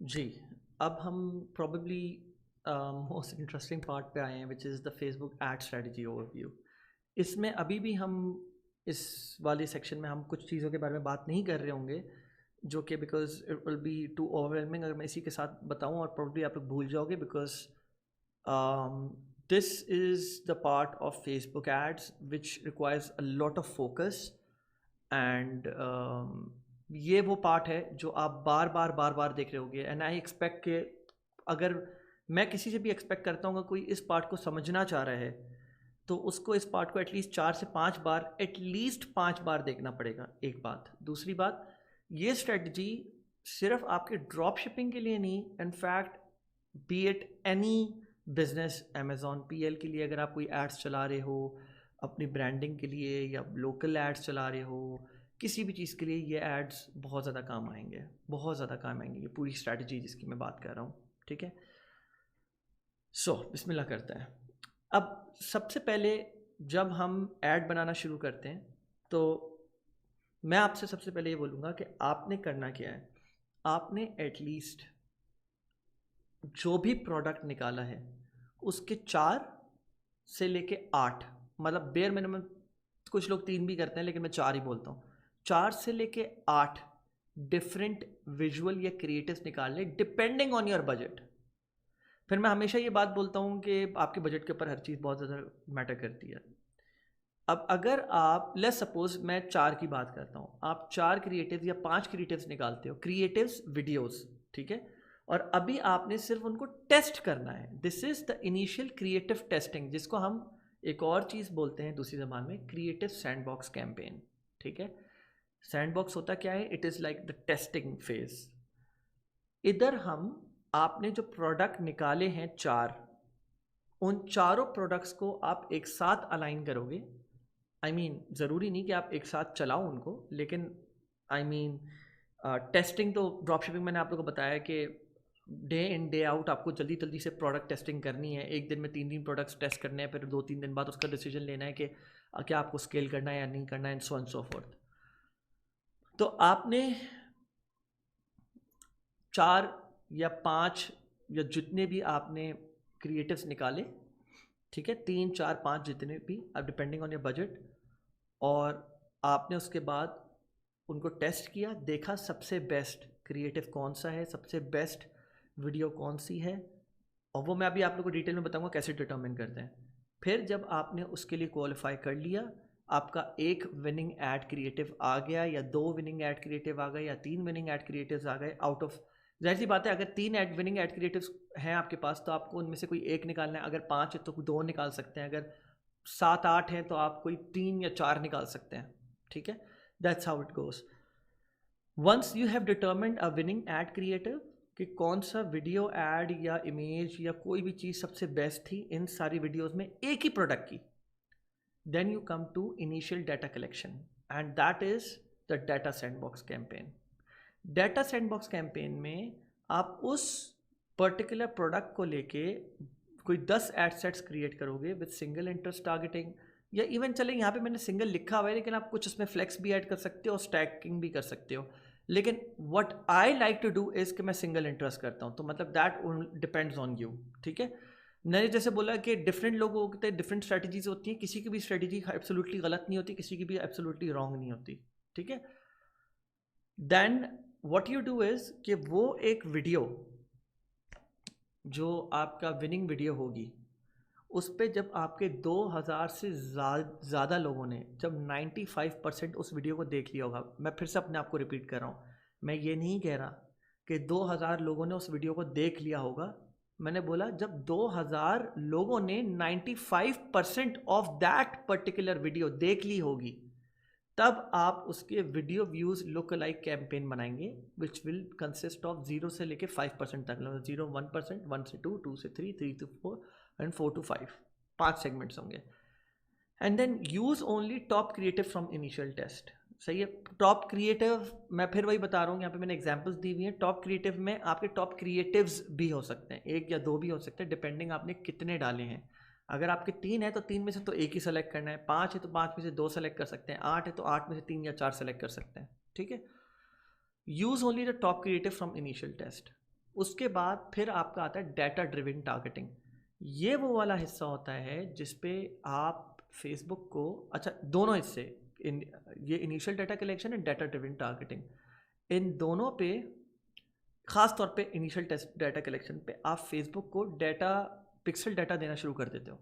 जी, अब हम probably most interesting part पे आए हैं which is the Facebook ad strategy overview. इसमें अभी भी हम इस वाले सेक्शन में हम कुछ चीज़ों के बारे में बात नहीं कर रहे होंगे जो कि because it will be too overwhelming अगर मैं इसी के साथ बताऊं, और प्रोबेबली आप लोग भूल जाओगे because this is the part of Facebook ads which requires a lot of focus and ये वो पार्ट है जो आप बार बार देख रहे होगे। एंड आई एक्सपेक्ट कि अगर मैं किसी से भी एक्सपेक्ट करता हूँ कोई इस पार्ट को समझना चाह रहा है तो उसको इस पार्ट को एटलीस्ट 4 से 5 बार, एटलीस्ट 5 बार देखना पड़ेगा। एक बात। दूसरी बात, ये स्ट्रेटजी सिर्फ आपके ड्रॉप शिपिंग के लिए नहीं, in fact B it any business, Amazon PL के लिए अगर आप कोई एड्स चला रहे हो अपनी ब्रांडिंग के लिए, या लोकल एड्स चला रहे हो, किसी भी चीज़ के लिए ये एड्स बहुत ज़्यादा काम आएंगे, बहुत ज़्यादा काम आएंगे। ये पूरी स्ट्रैटेजी जिसकी मैं बात कर रहा हूँ, ठीक है। सो बिस्मिल्लाह करते हैं। अब सबसे पहले जब हम ऐड बनाना शुरू करते हैं तो मैं आपसे सबसे पहले ये बोलूँगा कि आपने करना क्या है। आपने एटलीस्ट जो भी प्रोडक्ट निकाला है उसके 4 से लेके 8, मतलब बेयर मिनिमम, कुछ लोग 3 भी करते हैं लेकिन मैं 4 ही बोलता हूँ, 4 से लेके 8 डिफरेंट विजुअल या क्रिएटिव्स निकाल लें डिपेंडिंग ऑन योर बजट। फिर मैं हमेशा ये बात बोलता हूँ कि आपके बजट के ऊपर हर चीज़ बहुत ज़्यादा मैटर करती है। अब अगर आप लेट्स सपोज मैं 4 की बात करता हूँ, आप 4 क्रिएटिव्स या 5 क्रिएटिव्स निकालते हो, क्रिएटिव्स वीडियोस, ठीक है। और अभी आपने सिर्फ उनको टेस्ट करना है। This is the initial creative testing, जिसको हम एक और चीज़ बोलते हैं दूसरी ज़बान में क्रिएटिव सैंडबॉक्स कैंपेन, ठीक है। सैंडबॉक्स होता क्या है? It is like the testing phase. इधर हम आपने जो प्रोडक्ट निकाले हैं 4, उन चारों प्रोडक्ट्स को आप एक साथ अलाइन करोगे। आई मीन ज़रूरी नहीं कि आप एक साथ चलाओ उनको, लेकिन आई मीन टेस्टिंग तो ड्रॉप शिपिंग मैंने आप लोगों को बताया कि डे इन डे आउट आपको जल्दी जल्दी से प्रोडक्ट टेस्टिंग करनी है। एक दिन में 3 प्रोडक्ट्स टेस्ट करने हैं, फिर 2-3 दिन बाद उसका डिसीजन लेना है कि क्या आपको स्केल करना है या नहीं करना है, and so on so fourth. तो आपने 4 या 5 या जितने भी आपने क्रिएटिव्स निकाले, ठीक है, 3, 4, 5 जितने भी, अब डिपेंडिंग ऑन योर बजट, और आपने उसके बाद उनको टेस्ट किया, देखा सबसे बेस्ट क्रिएटिव कौन सा है, सबसे बेस्ट वीडियो कौन सी है, और वो मैं अभी आप लोगों को डिटेल में बताऊंगा कैसे डिटर्मिन करते हैं। फिर जब आपने उसके लिए क्वालिफाई कर लिया, आपका एक विनिंग एड क्रिएटिव आ गया, या 2 विनिंग एड क्रिएटिव आ गए, या 3 विनिंग एड क्रिएटिव्स आ गए आउट ऑफ, जाहिर सी बात है अगर 3 विनिंग एड क्रिएटिव्स हैं आपके पास तो आपको उनमें से कोई एक निकालना है। अगर 5 है तो 2 निकाल सकते हैं, अगर 7-8 हैं तो आप कोई 3 या 4 निकाल सकते हैं, ठीक है। That's how it goes. Once you have determined a winning ad creative कि कौन सा वीडियो एड या इमेज या कोई भी चीज़ सबसे बेस्ट थी इन सारी वीडियोस में एक ही प्रोडक्ट की, then you come to initial data collection, and that is the data sandbox campaign. Data sandbox campaign में आप उस पर्टिकुलर प्रोडक्ट को लेके कोई 10 एड सेट्स क्रिएट करोगे विद सिंगल इंटरेस्ट टारगेटिंग, या इवन चले यहाँ पे मैंने सिंगल लिखा हुआ है लेकिन आप कुछ उसमें फ्लेक्स भी ऐड कर सकते हो और स्टैकिंग भी कर सकते हो। लेकिन what I like to do is कि मैं सिंगल इंटरेस्ट करता हूँ, तो मतलब दैट डिपेंड्स ऑन यू, ठीक है। मैंने जैसे बोला कि डिफरेंट लोगों के डिफरेंट स्ट्रेटजीज होती हैं, किसी की भी स्ट्रेटजी एब्सोल्युटली गलत नहीं होती, किसी की भी एब्सोल्युटली रॉन्ग नहीं होती, ठीक है। Then what you do is कि वो एक वीडियो जो आपका विनिंग वीडियो होगी, उस पर जब आपके 2000 से ज़्यादा लोगों ने जब 95% उस वीडियो को देख लिया होगा, मैं फिर से अपने आप को रिपीट कर रहा हूँ, मैं ये नहीं कह रहा कि 2000 लोगों ने उस वीडियो को देख लिया होगा, मैंने बोला जब 2000 लोगों ने 95% ऑफ दैट पर्टिकुलर वीडियो देख ली होगी, तब आप उसके video views look like campaign बनाएंगे विच विल कंसिस्ट ऑफ 0 से लेके 5% तक, 0 1%, 1 से 2, 2 से 3, 3 to 4 एंड 4 to 5, 5 सेगमेंट्स होंगे। And then use only top creative from initial test. सही है। टॉप क्रिएटिव मैं फिर वही बता रहा हूँ, यहाँ पे मैंने एग्जांपल्स दी हुई हैं। टॉप क्रिएटिव में आपके टॉप क्रिएटिव्स भी हो सकते हैं, 1 या 2 भी हो सकते हैं, डिपेंडिंग आपने कितने डाले हैं। अगर आपके 3 है तो 3 में से तो एक ही सेलेक्ट करना है, 5 है तो 5 में से 2 सेलेक्ट कर सकते हैं, 8 है तो 8 में से 3 या 4 सेलेक्ट कर सकते हैं, ठीक है। Use only the top creative from initial test. उसके बाद फिर आपका आता है डाटा ड्रिवन टारगेटिंग। ये वो वाला हिस्सा होता है जिसपे आप फेसबुक को, अच्छा दोनों हिस्से, ये initial data collection and data driven targeting, इन दोनों पे, खास तौर पे इनिशियल टेस्ट डाटा कलेक्शन पे आप फेसबुक को डाटा, पिक्सल डाटा देना शुरू कर देते हो।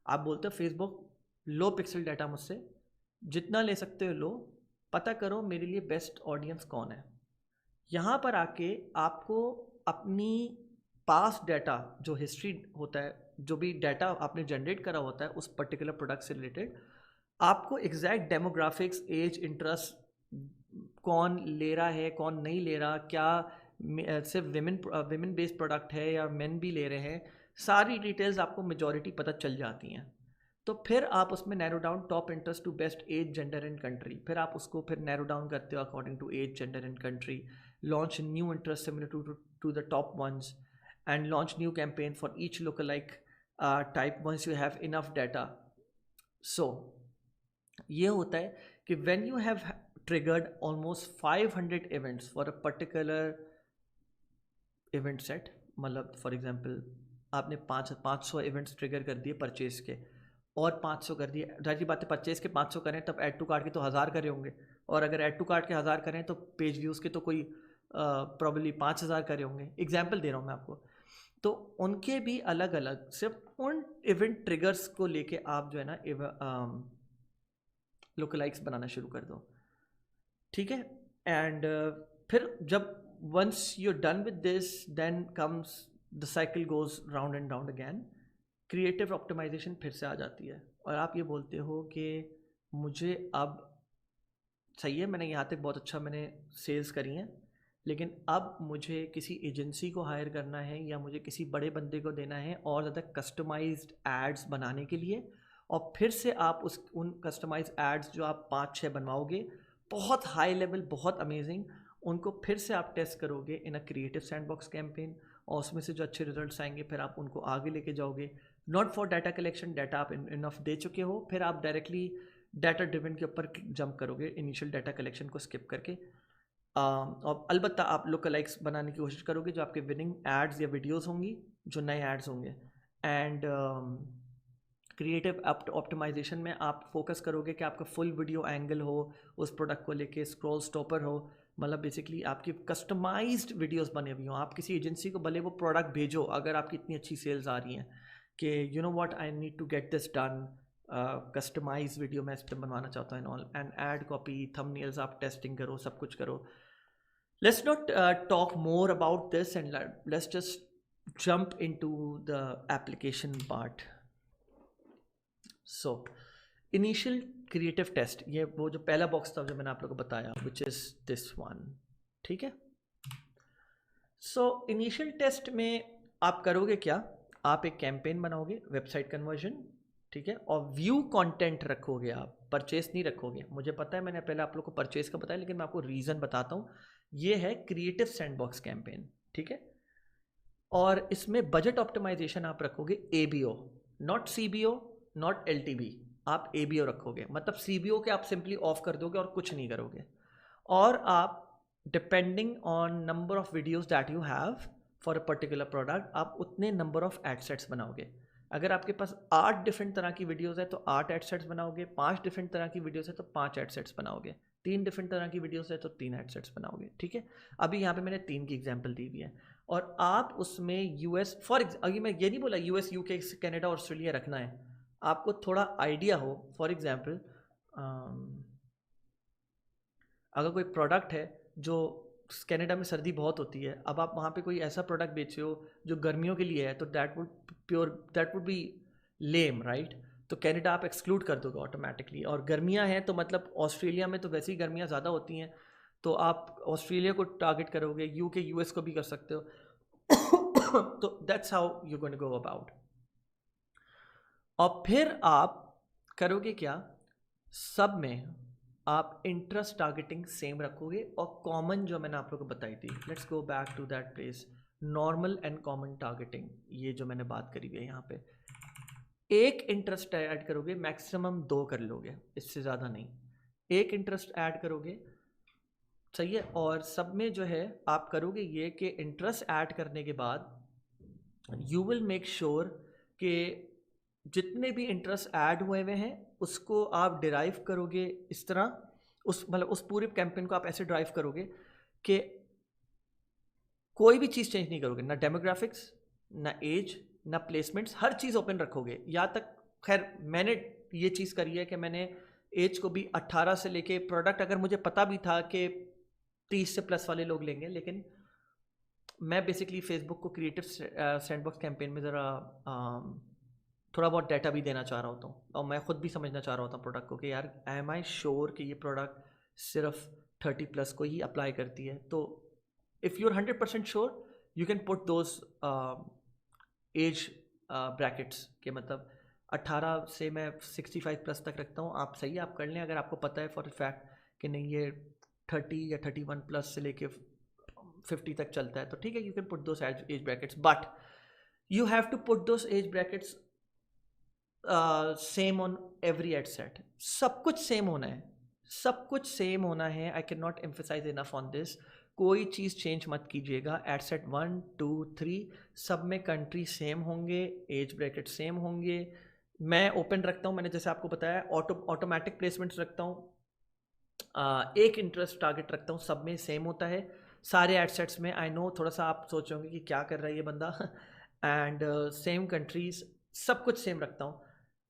आप बोलते हो फेसबुक लो पिक्सल डाटा मुझसे, जितना ले सकते हो लो, पता करो मेरे लिए बेस्ट ऑडियंस कौन है। यहाँ पर आके आपको अपनी पास डाटा, जो हिस्ट्री होता है, जो भी डाटा आपने जनरेट करा होता है उस पर्टिकुलर प्रोडक्ट से रिलेटेड, आपको एग्जैक्ट डेमोग्राफिक्स, एज, इंटरेस्ट, कौन ले रहा है कौन नहीं ले रहा, क्या सिर्फ विमेन बेस्ड प्रोडक्ट है या मेन भी ले रहे हैं, सारी डिटेल्स आपको मेजॉरिटी पता चल जाती हैं। तो फिर आप उसमें narrow down top interest to best age, gender and country, फिर आप उसको फिर नैरो डाउन करते हो according to age, gender and country, launch new interest similar to the top ones and launch new campaign for each local like type ones you have enough data. So ये होता है कि when you have triggered almost 500 events for a particular event set, मतलब for example आपने 500 events trigger कर दिए purchase के, और 500 कर दिए, जाहिर सी बात है परचेज के 500 करें तब ऐड टू कार्ट के तो 1000 करे होंगे, और अगर ऐड टू कार्ट के 1000 करें तो पेज व्यूज़ के तो कोई प्रॉब्ली 5000 करे होंगे। एग्जाम्पल दे रहा हूँ मैं आपको। तो उनके भी अलग अलग, सिर्फ उन इवेंट ट्रिगर्स को लेके आप जो है ना लोकलाइक्स बनाना शुरू कर दो, ठीक है। एंड फिर जब once you done with this, then comes the cycle goes round and round again, creative optimisation फिर से आ जाती है, और आप ये बोलते हो कि मुझे अब सही है, मैंने यहाँ तक बहुत अच्छा मैंने सेल्स करी हैं, लेकिन अब मुझे किसी एजेंसी को हायर करना है या मुझे किसी बड़े बंदे को देना है और ज़्यादा कस्टमाइज्ड एड्स बनाने के लिए। और फिर से आप उन कस्टमाइज्ड एड्स जो आप 5-6 बनवाओगे बहुत हाई लेवल, बहुत अमेजिंग, उनको फिर से आप टेस्ट करोगे इन अ क्रिएटिव सैंडबॉक्स कैंपेन, और उसमें से जो अच्छे रिजल्ट्स आएंगे फिर आप उनको आगे लेके जाओगे। Not for data collection, data आप इनफ दे चुके हो, फिर आप डायरेक्टली डाटा ड्रिवन के ऊपर जंप करोगे, इनिशियल डाटा कलेक्शन को स्किप करके। और अलबत्ता आप लुकलाइक्स बनाने की कोशिश करोगे जो आपके विनिंग एड्स या वीडियोस होंगी, जो नए एड्स होंगे। एंड क्रिएटिव ऑप्टिमाइजेशन में आप फोकस करोगे कि आपका फुल वीडियो एंगल हो उस प्रोडक्ट को लेके, स्क्रॉल स्टॉपर हो, मतलब बेसिकली आपकी कस्टमाइज्ड वीडियोस बने हुई हों। आप किसी एजेंसी को भले वो प्रोडक्ट भेजो, अगर आपकी इतनी अच्छी सेल्स आ रही हैं कि you know what, I need to get this done, customise video मैं इस पर बनवाना चाहता हूँ and all, and ad copy, thumbnails आप टेस्टिंग करो, सब कुछ करो। Let's not talk more about this, and let's just jump into the application part. So, initial creative test, ये वो जो पहला बॉक्स था जो मैंने आप लोगों को बताया, which is this one, ठीक है। So, initial test में आप करोगे क्या, आप एक कैंपेन बनाओगे, वेबसाइट कन्वर्जन, ठीक है, और व्यू कंटेंट रखोगे, आप परचेस नहीं रखोगे। मुझे पता है मैंने पहले आप लोग को परचेस का बताया, लेकिन मैं आपको रीज़न बताता हूँ। ये है क्रिएटिव सैंडबॉक्स कैंपेन, ठीक है। और इसमें बजट ऑप्टिमाइजेशन आप रखोगे ABO, not CBO, not LTV, आप ABO रखोगे। मतलब CBO के आप सिंपली ऑफ कर दोगे और कुछ नहीं करोगे, और आप depending on number of videos that you have for a particular product, आप उतने नंबर ऑफ एड सेट्स बनाओगे। अगर आपके पास 8 डिफरेंट तरह की वीडियोस है तो 8 एड सेट्स बनाओगे, 5 डिफरेंट तरह की वीडियोस है तो 5 एड सेट्स बनाओगे, 3 डिफरेंट तरह की वीडियोस है तो 3 एड सेट्स बनाओगे, ठीक है। अभी यहाँ पे मैंने 3 की एग्जांपल दी हुई है, और आप उसमें यूएस अभी मैं ये नहीं बोला US, UK, कनाडा, ऑस्ट्रेलिया रखना है, आपको थोड़ा आइडिया हो। फॉर एग्जाम्पल अगर कोई प्रोडक्ट है जो कनाडा में सर्दी बहुत होती है, अब आप वहाँ पे कोई ऐसा प्रोडक्ट बेचे हो जो गर्मियों के लिए है, तो that would be lame, right. तो कनाडा आप एक्सक्लूड कर दोगे ऑटोमेटिकली। और गर्मियाँ हैं तो मतलब ऑस्ट्रेलिया में तो वैसे ही गर्मियाँ ज़्यादा होती हैं, तो आप ऑस्ट्रेलिया को टारगेट करोगे, UK, US को भी कर सकते हो। तो that's how you going to go about. और फिर आप करोगे क्या, सब में आप इंटरेस्ट टारगेटिंग सेम रखोगे, और कॉमन जो मैंने आप लोगों को बताई थी, let's go back to that place, normal and common targeting, ये जो मैंने बात करी हुई है यहाँ पे, एक इंटरेस्ट ऐड करोगे, मैक्सिमम 2 कर लोगे, इससे ज़्यादा नहीं। एक इंटरेस्ट ऐड करोगे, सही है। और सब में जो है आप करोगे ये कि इंटरेस्ट ऐड करने के बाद यू विल मेक श्योर कि जितने भी इंटरेस्ट ऐड हुए हुए हैं उसको आप डिराइव करोगे इस तरह, उस मतलब उस पूरे कैंपेन को आप ऐसे ड्राइव करोगे कि कोई भी चीज़ चेंज नहीं करोगे, ना डेमोग्राफिक्स, ना एज, ना प्लेसमेंट्स, हर चीज़ ओपन रखोगे। यहाँ तक खैर मैंने ये चीज़ करी है कि मैंने एज को भी 18 से लेके, प्रोडक्ट अगर मुझे पता भी था कि 30 से प्लस वाले लोग लेंगे, लेकिन मैं बेसिकली फेसबुक को क्रिएटिव सैंडबॉक्स कैंपेन में ज़रा थोड़ा बहुत डाटा भी देना चाह रहा होता हूँ और मैं खुद भी समझना चाह रहा होता हूँ प्रोडक्ट को कि यार एम आई श्योर कि ये प्रोडक्ट सिर्फ 30 प्लस को ही अप्लाई करती है। तो if you are 100% sure you can put those as brackets के, मतलब 18 से मैं 65 प्लस तक रखता हूँ। आप सही आप कर लें, अगर आपको पता है फॉर फैक्ट कि नहीं ये 30 या 31 प्लस से लेके 50 तक चलता है तो ठीक है, you can put those as brackets, but you have to put those as brackets same on every ad set. सब कुछ सेम होना है, सब कुछ सेम होना है। I can not emphasise enough on this. कोई चीज़ चेंज मत कीजिएगा। एड सेट 1 2 3 सब में कंट्री सेम होंगे, एज ब्रैकेट सेम होंगे। मैं ओपन रखता हूँ, मैंने जैसे आपको बताया ऑटोमेटिक प्लेसमेंट्स रखता हूँ, एक इंटरेस्ट टारगेट रखता हूँ, सब में सेम होता है सारे एड सेट्स में। आई नो थोड़ा सा आप सोचोगे कि क्या कर रहा है ये बंदा एंड सेम कंट्रीज, सब कुछ सेम रखता हूँ।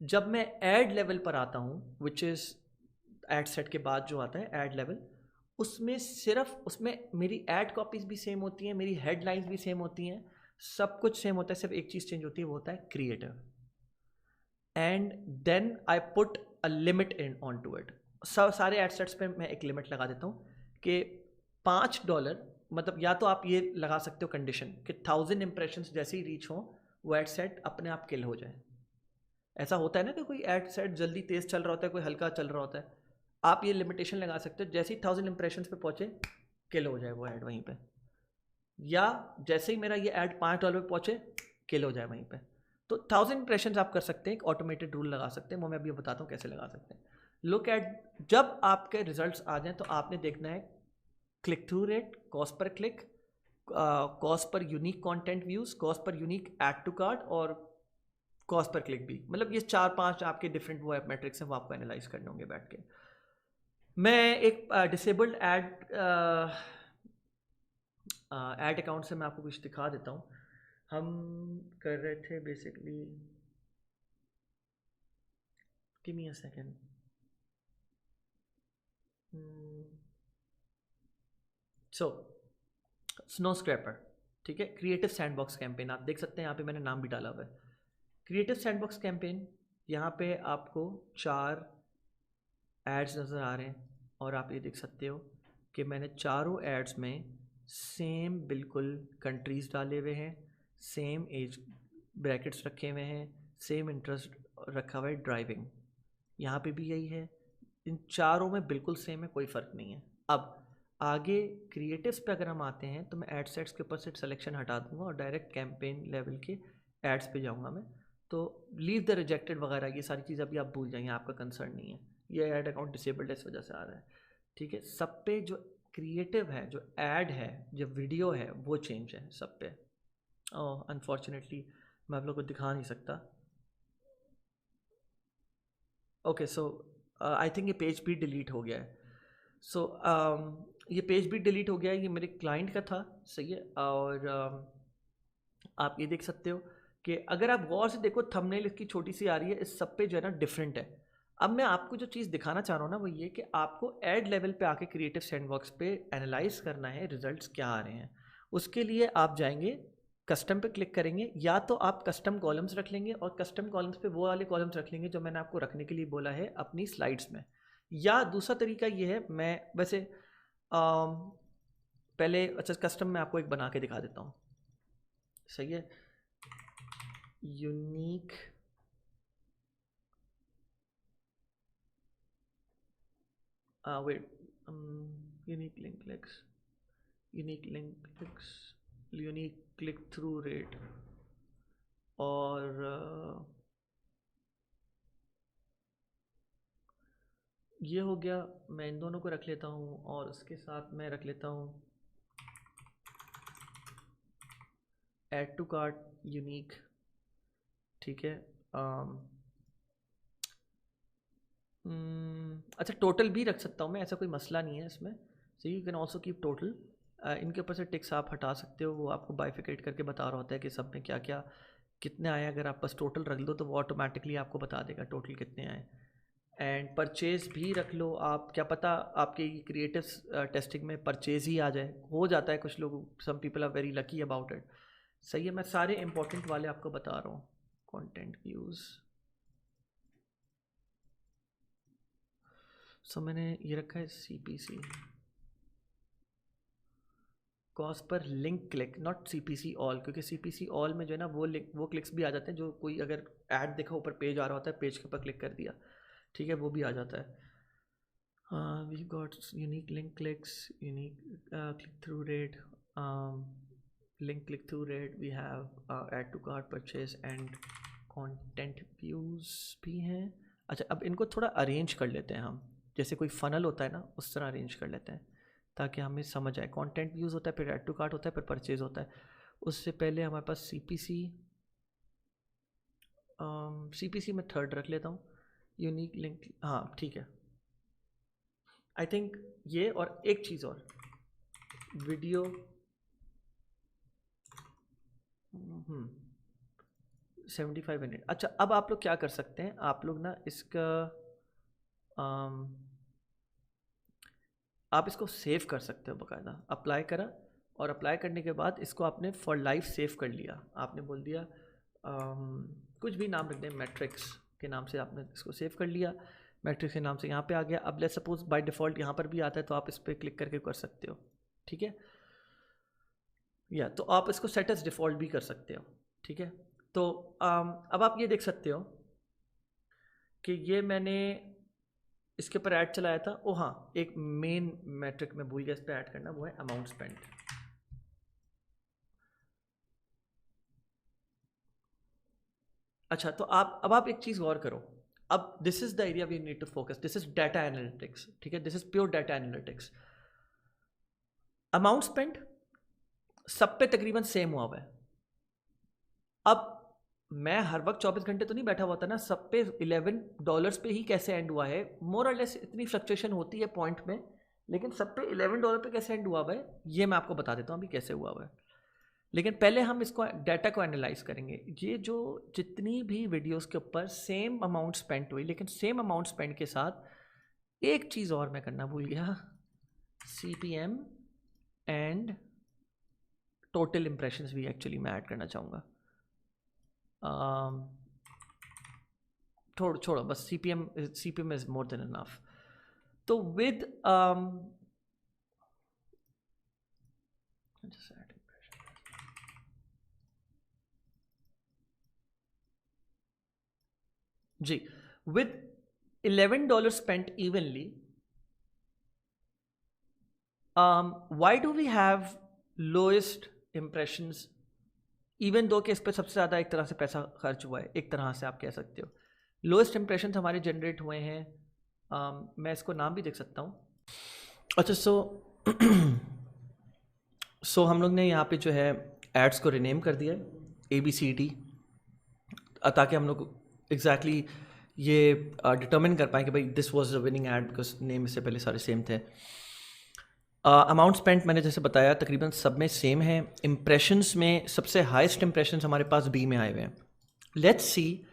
जब मैं ऐड लेवल पर आता हूँ विच इज़ ऐड सेट के बाद जो आता है ऐड लेवल, उसमें सिर्फ उसमें मेरी ऐड कॉपीज़ भी सेम होती हैं, मेरी हेडलाइंस भी सेम होती हैं, सब कुछ सेम होता है। सिर्फ एक चीज़ चेंज होती है, वो होता है creative. And then I put a limit in on to it. सारे एड सेट्स पे मैं एक लिमिट लगा देता हूँ कि $5, मतलब या तो आप ये लगा सकते हो कंडीशन कि 1000 इंप्रेशंस जैसे ही रीच हो वो एड सेट अपने आप किल हो जाए। ऐसा होता है ना कि कोई एड सेट जल्दी तेज़ चल रहा होता है, कोई हल्का चल रहा होता है, आप ये लिमिटेशन लगा सकते हो जैसे ही 1000 इंप्रेशंस पे पहुँचे किल हो जाए वो ऐड वहीं पे, या जैसे ही मेरा ये ऐड $5 पे पहुँचे किल हो जाए वहीं पे। तो 1000 इंप्रेशंस आप कर सकते हैं, एक ऑटोमेटेड रूल लगा सकते हैं, वो मैं अभी बताता हूँ कैसे लगा सकते हैं। लुक एट, जब आपके रिजल्ट्स आ जाएं तो आपने देखना है click through rate, cost per click, cost per unique content views, cost per unique add to cart और कॉस्ट पर क्लिक भी। मतलब ये 4-5 आपके डिफरेंट वो मैट्रिक्स हैं, वो आपको एनालाइज करने होंगे बैठ के। मैं एक डिसेबल्ड ऐड अकाउंट से मैं आपको कुछ दिखा देता हूँ। हम कर रहे थे basically, give me a second. So snow scraper, ठीक है, क्रिएटिव सैंडबॉक्स कैंपेन आप देख सकते हैं, यहाँ पे मैंने नाम भी डाला हुआ है क्रिएटिव सैंडबॉक्स कैंपेन। यहाँ पे आपको 4 एड्स नज़र आ रहे हैं और आप ये देख सकते हो कि मैंने चारों एड्स में सेम बिल्कुल कंट्रीज़ डाले हुए हैं, सेम एज ब्रैकेट्स रखे हुए हैं, सेम इंटरेस्ट रखा हुआ है ड्राइविंग, यहाँ पे भी यही है। इन चारों में बिल्कुल सेम है, कोई फ़र्क नहीं है। अब आगे क्रिएटिव्स पे अगर हम आते हैं तो मैं एड सेट्स के ऊपर से सिलेक्शन हटा दूंगा और डायरेक्ट कैंपेन लेवल के एड्स पे जाऊंगा मैं। तो लीव द रिजेक्टेड वगैरह ये सारी चीज़ अभी आप भूल जाइए, आपका कंसर्न नहीं है, ये ऐड अकाउंट डिसेबल्ड इस वजह से आ रहा है, ठीक है। सब पे जो क्रिएटिव है, जो ऐड है, जो वीडियो है, वो चेंज है सब पे। अनफॉर्चुनेटली मैं आप लोग को दिखा नहीं सकता। ओके सो आई थिंक ये पेज भी डिलीट हो गया है। सो ये पेज भी डिलीट हो गया है, ये मेरे क्लाइंट का था, सही है। और आप ये देख सकते हो कि अगर आप गौर से देखो थंबनेल इसकी छोटी सी आ रही है, इस सब पे जो है ना डिफरेंट है। अब मैं आपको जो चीज़ दिखाना चाह रहा हूँ ना वो ये कि आपको एड लेवल पे आके क्रिएटिव सैंडबॉक्स पे एनालाइज करना है रिजल्ट्स क्या आ रहे हैं। उसके लिए आप जाएंगे कस्टम पे क्लिक करेंगे, या तो आप कस्टम कॉलम्स रख लेंगे और कस्टम कॉलम्स पे वो वाले कॉलम्स रख लेंगे जो मैंने आपको रखने के लिए बोला है अपनी स्लाइड्स में। या दूसरा तरीका ये है, मैं वैसे पहले अच्छा कस्टम में आपको एक बना के दिखा देता हूँ, सही है। Unique wait, unique link clicks, unique link clicks, unique click through rate और ये हो गया, मैं इन दोनों को रख लेता हूँ और उसके साथ मैं रख लेता हूँ ऐड टू कार्ट यूनिक, ठीक है। अच्छा, टोटल भी रख सकता हूँ मैं, ऐसा कोई मसला नहीं है इसमें। So you can also keep total. इनके ऊपर से टिक्स आप हटा सकते हो, वो आपको बाइफिकेट करके बता रहा होता है कि सब में क्या क्या कितने आए। अगर आप बस टोटल रख लो तो वो ऑटोमेटिकली आपको बता देगा टोटल कितने आए। एंड परचेज भी रख लो आप, क्या पता आपके क्रिएटिव टेस्टिंग में परचेज ही आ जाए, हो जाता है कुछ लोग, some people are very lucky about it. सही है, मैं सारे इंपॉर्टेंट वाले आपको बता रहा हूँ। कंटेंट व्यूज़, सो मैंने ये रखा है CPC, cost per link click, not CPC all, क्योंकि CPC ऑल में जो है ना वो क्लिक्स भी आ जाते हैं, जो कोई अगर ऐड देखा ऊपर पेज आ रहा होता है, पेज के ऊपर क्लिक कर दिया, ठीक है, वो भी आ जाता है। We got unique link clicks, unique click through rate, link click through rate, we have add to cart purchase and content views भी हैं। अच्छा, अब इनको थोड़ा अरेंज कर लेते हैं हम, जैसे कोई फनल होता है ना, उस तरह अरेंज कर लेते हैं ताकि हमें समझ आए। कंटेंट व्यूज़ होता है, फिर ऐड टू कार्ट होता है, फिर परचेज होता है। उससे पहले हमारे पास CPC में थर्ड रख लेता हूँ, यूनिक लिंक, हाँ ठीक है। आई थिंक ये, और एक चीज़ और, वीडियो 75 मिनट। अच्छा, अब आप लोग क्या कर सकते हैं, आप लोग ना इसका आप इसको सेव कर सकते हो बाकायदा। अप्लाई करा, और अप्लाई करने के बाद इसको आपने फॉर लाइफ सेव कर लिया। आपने बोल दिया कुछ भी नाम रख दें, मैट्रिक्स के नाम से आपने इसको सेव कर लिया, मैट्रिक्स के नाम से यहाँ पे आ गया। अब लेट्स सपोज बाय डिफ़ॉल्ट यहाँ पर भी आता है, तो आप इस पर क्लिक करके कर सकते हो, ठीक है। या तो आप इसको सेट एज डिफ़ॉल्ट भी कर सकते हो, ठीक है। तो अब आप ये देख सकते हो कि ये मैंने इसके ऊपर ऐड चलाया था। ओ हाँ, एक मेन मैट्रिक में भूल गया इस पर ऐड करना, वो है अमाउंट स्पेंड। अच्छा, तो अब आप एक चीज़ गौर करो। अब this is the area we need to focus, this is data analytics, ठीक है, this is pure data analytics. Amount spend सब पे तकरीबन सेम हुआ हुआ है। अब मैं हर वक्त 24 घंटे तो नहीं बैठा हुआ था ना, सब पे $11 पे ही कैसे एंड हुआ है, मोर और लेस इतनी फ्लक्चुएशन होती है पॉइंट में, लेकिन सब पे $11 पे कैसे एंड हुआ हुआ है, ये मैं आपको बता देता हूँ अभी कैसे हुआ हुआ है। लेकिन पहले हम इसको डाटा को एनालाइज करेंगे। ये जो जितनी भी वीडियोस के ऊपर सेम अमाउंट स्पेंड हुई, लेकिन सेम अमाउंट स्पेंड के साथ एक चीज़ और मैं करना भूल गया, CPM एंड टोटल इम्प्रेशंस भी एक्चुअली मैं ऐड करना चाहूँगा। छोड़ो बस, CPM is more than enough. तो with ji, with $11 spent evenly, why do we have lowest impressions, even though कि इस पर सबसे ज़्यादा एक तरह से पैसा खर्च हुआ है, एक तरह से आप कह सकते हो। लोएस्ट इंप्रेशन हमारे जनरेट हुए हैं, मैं इसको नाम भी देख सकता हूँ। अच्छा, सो हम लोग ने यहाँ पे जो है एड्स को रिनेम कर दिया है ABCD, ताकि हम लोग एग्जैक्टली ये डिटर्मिन कर पाएँ कि भाई this was the winning ad, because name इससे पहले सारे सेम थे। अमाउंट स्पेंट मैंने जैसे बताया तकरीबन सब में सेम है। इम्प्रेशंस में सबसे हाईएस्ट इम्प्रेशंस हमारे पास B में आए हुए हैं। लेट्स सी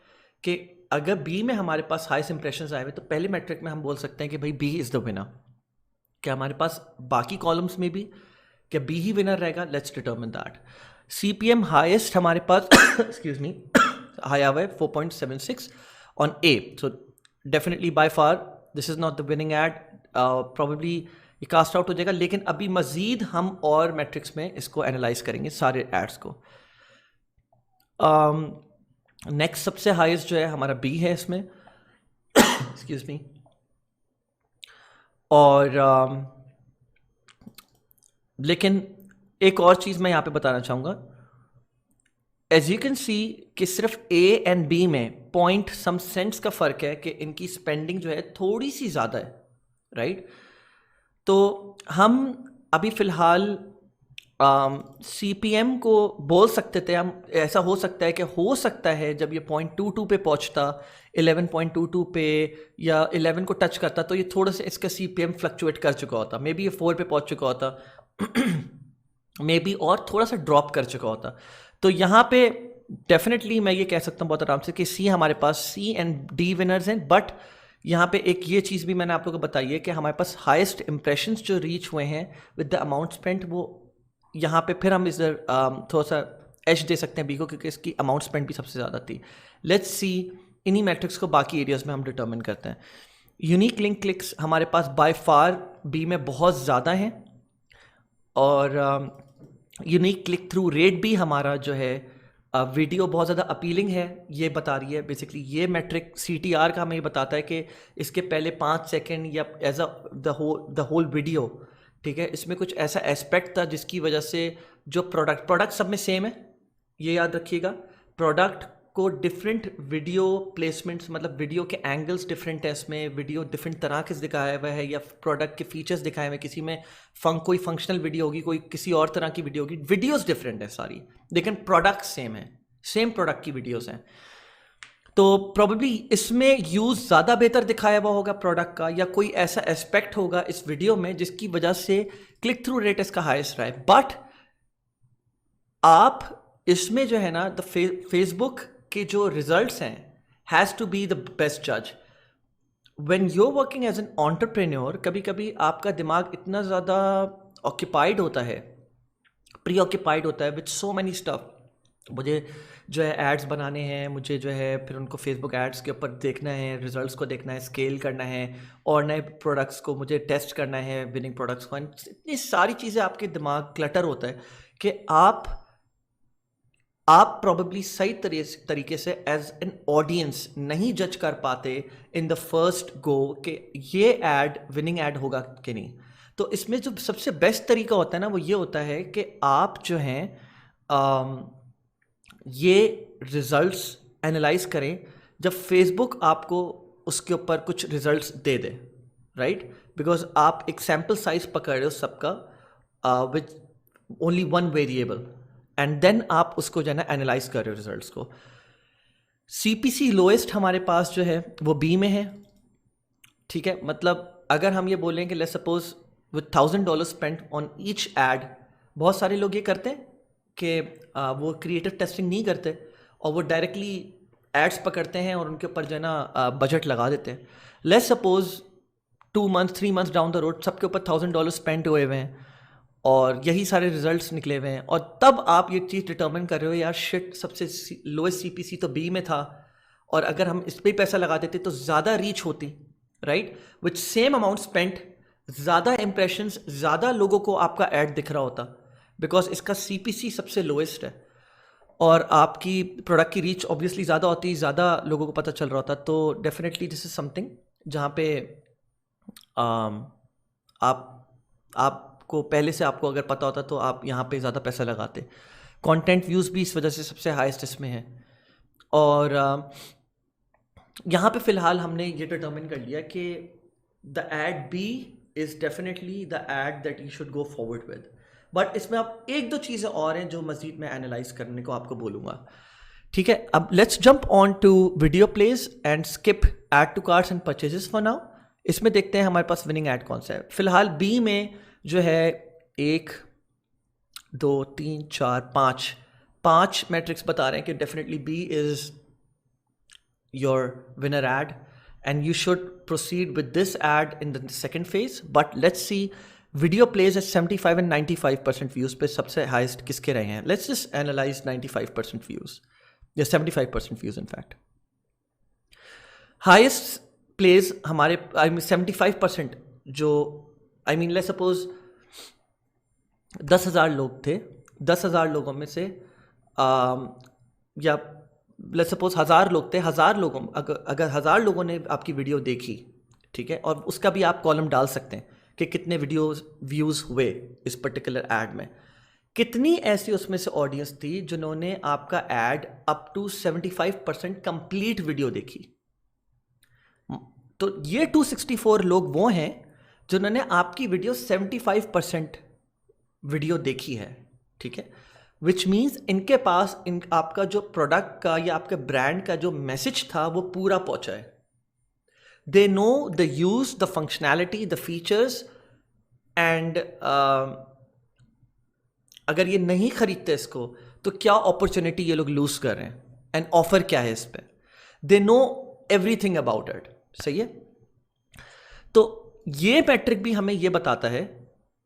कि अगर B में हमारे पास हाईएस्ट इम्प्रेशंस आए हुए, तो पहले मैट्रिक में हम बोल सकते हैं कि भाई B इज़ द विनर। क्या हमारे पास बाकी कॉलम्स में भी क्या B ही विनर रहेगा? Let's determine that. CPM highest हमारे पास एक्सक्यूज मी हाई आया है 4.76 on A, so definitely by far this is not the winning ad, probably ये कास्ट आउट हो जाएगा। लेकिन अभी मजीद हम और मैट्रिक्स में इसको एनालाइज करेंगे सारे एड्स को। नेक्स्ट सबसे हाईएस्ट जो है हमारा B है इसमें, एक्सक्यूज मी। और लेकिन एक और चीज़ मैं यहाँ पे बताना चाहूँगा, एज यू कैन सी कि सिर्फ ए एंड बी में पॉइंट सम सेंट्स का फ़र्क है कि इनकी स्पेंडिंग जो है थोड़ी सी ज़्यादा है, राइट? तो हम अभी फ़िलहाल CPM को बोल सकते थे हम, ऐसा हो सकता है कि हो सकता है जब ये 0.22 पे पहुंचता, 11.22 पे या 11 को टच करता, तो ये थोड़ा सा इसका CPM फ्लक्चुएट कर चुका होता, मे बी ये 4 पे पहुंच चुका होता मे बी और थोड़ा सा ड्रॉप कर चुका होता। तो यहाँ पे डेफिनेटली मैं ये कह सकता हूँ बहुत आराम से कि सी हमारे पास C एंड D विनर्स हैं। बट यहाँ पे एक ये चीज़ भी मैंने आप लोगों को बताई है कि हमारे पास हाईएस्ट इंप्रेशंस जो रीच हुए हैं विद द अमाउंट स्पेंट, वो यहाँ पे फिर हम इधर थोड़ा सा एज दे सकते हैं बी को, क्योंकि इसकी अमाउंट स्पेंड भी सबसे ज़्यादा थी। लेट्स सी इन्हीं मैट्रिक्स को बाकी एरियाज में हम डिटर्मिन करते हैं। यूनिक लिंक क्लिक्स हमारे पास बाय फार बी में बहुत ज़्यादा हैं, और यूनिक क्लिक थ्रू रेट भी हमारा जो है वीडियो बहुत ज़्यादा अपीलिंग है ये बता रही है। बेसिकली ये मैट्रिक CTR का हमें ये बताता है कि इसके पहले 5 सेकेंड या as a the whole video, ठीक है, इसमें कुछ ऐसा एस्पेक्ट था जिसकी वजह से जो प्रोडक्ट सब में सेम है, ये याद रखिएगा। प्रोडक्ट को डिफरेंट वीडियो प्लेसमेंट्स, मतलब वीडियो के एंगल्स डिफरेंट है, इसमें वीडियो डिफरेंट तरह के दिखाया हुआ है, या प्रोडक्ट के फीचर्स दिखाए हुए हैं। किसी में कोई फंक्शनल वीडियो होगी, कोई किसी और तरह की वीडियो होगी, वीडियोस डिफरेंट है सारी, लेकिन प्रोडक्ट सेम है, सेम प्रोडक्ट की वीडियोस हैं। तो प्रॉब्ली इसमें यूज़ ज़्यादा बेहतर दिखाया हुआ होगा प्रोडक्ट का, या कोई ऐसा एस्पेक्ट होगा इस वीडियो में जिसकी वजह से क्लिक थ्रू रेट इसका हाईएस्ट रहा है। बट आप इसमें जो है ना, द फेसबुक के जो रिजल्ट्स हैं has to be the best जज। When you are working as an entrepreneur, कभी कभी आपका दिमाग इतना ज़्यादा ऑक्यूपाइड होता है, प्री ऑक्यूपाइड होता है विद सो मैनी स्टफ। मुझे जो है एड्स बनाने हैं, मुझे जो है फिर उनको फेसबुक एड्स के ऊपर देखना है, रिजल्ट्स को देखना है, स्केल करना है, और नए प्रोडक्ट्स को मुझे टेस्ट करना है, विनिंग प्रोडक्ट्स को। इतनी सारी चीज़ें आपके दिमाग क्लटर होता है कि आप प्रॉबेबली सही तरीके से एज एन ऑडियंस नहीं जज कर पाते इन द फर्स्ट गो कि ये एड विनिंग एड होगा कि नहीं। तो इसमें जो सबसे बेस्ट तरीका होता है ना, वो ये होता है कि आप जो हैं ये रिजल्ट्स एनालाइज करें जब फेसबुक आपको उसके ऊपर कुछ रिजल्ट्स दे दे, राइट? बिकॉज आप एक सैम्पल साइज पकड़ रहे हो सबका with only one variable, and then आप उसको जो है ना एनालाइज कर रहे हो रिजल्ट्स को। CPC लोएस्ट हमारे पास जो है वो B में है, ठीक है। मतलब अगर हम ये बोलें कि let's suppose with $1000 spent on each ad, बहुत सारे लोग ये करते हैं कि वो क्रिएटिव टेस्टिंग नहीं करते और वो डायरेक्टली एड्स पकड़ते हैं और उनके ऊपर जो है ना बजट लगा देते हैं। Let's suppose 2 months 3 months down the road सबके ऊपर $1000 स्पेंड हुए हुए हैं और यही सारे रिजल्ट्स निकले हुए हैं, और तब आप ये चीज़ डिटर्मिन कर रहे हो यार शिट, सबसे लोएस्ट CPC तो B में था, और अगर हम इस पर पैसा लगा देते तो ज़्यादा रीच होती, राइट? विच सेम अमाउंट स्पेंट, ज़्यादा इंप्रेशंस, ज़्यादा लोगों को आपका ऐड दिख रहा होता, बिकॉज इसका CPC सबसे लोएस्ट है और आपकी प्रोडक्ट की रीच ऑब्वियसली ज़्यादा होती, ज़्यादा लोगों को पता चल रहा होता। तो डेफिनेटली दिस इज़ समथिंग जहाँ पे आपको पहले से आपको अगर पता होता तो आप यहाँ पे ज़्यादा पैसा लगाते। कंटेंट व्यूज़ भी इस वजह से सबसे हाईएस्ट इसमें है, और यहाँ पे फ़िलहाल हमने ये डिटर्मिन कर लिया कि the ad B is definitely the ad that you should go forward with. But इसमें आप एक दो चीज़ें और हैं जो मज़ीद मैं एनालाइज करने को आपको बोलूँगा, ठीक है। अब let's jump on to video place and skip add to carts and purchases for now. इसमें देखते हैं हमारे पास विनिंग ऐड कौन सा है। फिलहाल B में जो है 1 2 3 4 5 मैट्रिक्स बता रहे हैं कि definitely B is your winner ad and you should proceed with this ad in the second phase. But let's see video plays at 75 and 95% views पे सबसे highest किसके रहे हैं। Let's just analyze 95% views या 75% views in fact. Highest plays हमारे 75% जो let's suppose 10,000 लोग थे, 10,000 लोगों में से या लेट्स सपोज 1000 लोग थे, 1000 लोगों अगर 1000 लोगों ने आपकी वीडियो देखी, ठीक है, और उसका भी आप कॉलम डाल सकते हैं कि कितने वीडियोस व्यूज़ हुए इस पर्टिकुलर ऐड में। कितनी ऐसी उसमें से ऑडियंस थी जिन्होंने आपका ad up to 75% complete video देखी? तो ये 264 लोग वो हैं जिन्होंने आपकी वीडियो 75% वीडियो देखी है, ठीक है। विच मीन्स इनके पास आपका जो प्रोडक्ट का या आपके ब्रांड का जो मैसेज था वो पूरा पहुंचा है। They know the use, the functionality, the features, and अगर ये नहीं खरीदते इसको तो क्या अपॉर्चुनिटी ये लोग लूज कर रहे हैं एंड ऑफर क्या है इस पे। They know everything about it, सही है। तो ये मैट्रिक भी हमें ये बताता है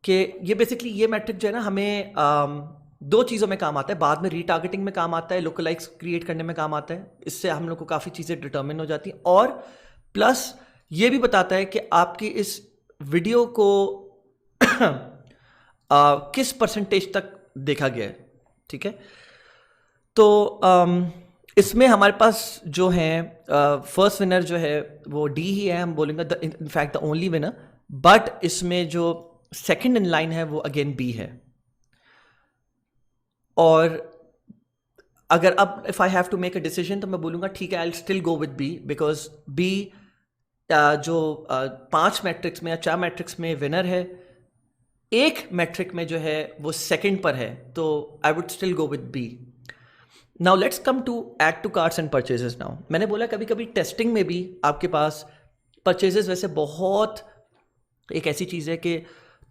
कि ये बेसिकली ये मैट्रिक जो है ना हमें दो चीज़ों में काम आता है। बाद में रीटारगेटिंग में काम आता है, लोकलाइक्स क्रिएट करने में काम आता है। इससे हम लोग को काफ़ी चीज़ें डिटर्मिन हो जाती हैं, और प्लस ये भी बताता है कि आपकी इस वीडियो को किस परसेंटेज तक देखा गया है, ठीक है। तो इसमें हमारे पास जो है फर्स्ट विनर जो है वो डी ही है, हम बोलेंगे in fact the only winner. But इसमें जो सेकंड इन लाइन है वो अगेन बी है। और अगर अब if I have to make a decision तो मैं बोलूँगा ठीक है, I will still go with B, because B जो 5 मैट्रिक्स में या 4 मैट्रिक्स में विनर है, एक मैट्रिक में जो है वो सेकंड पर है, तो I would still go with B. Now let's come to add to carts and purchases. Now मैंने बोला कभी कभी टेस्टिंग में भी आपके पास परचेजेस वैसे बहुत एक ऐसी चीज़ है कि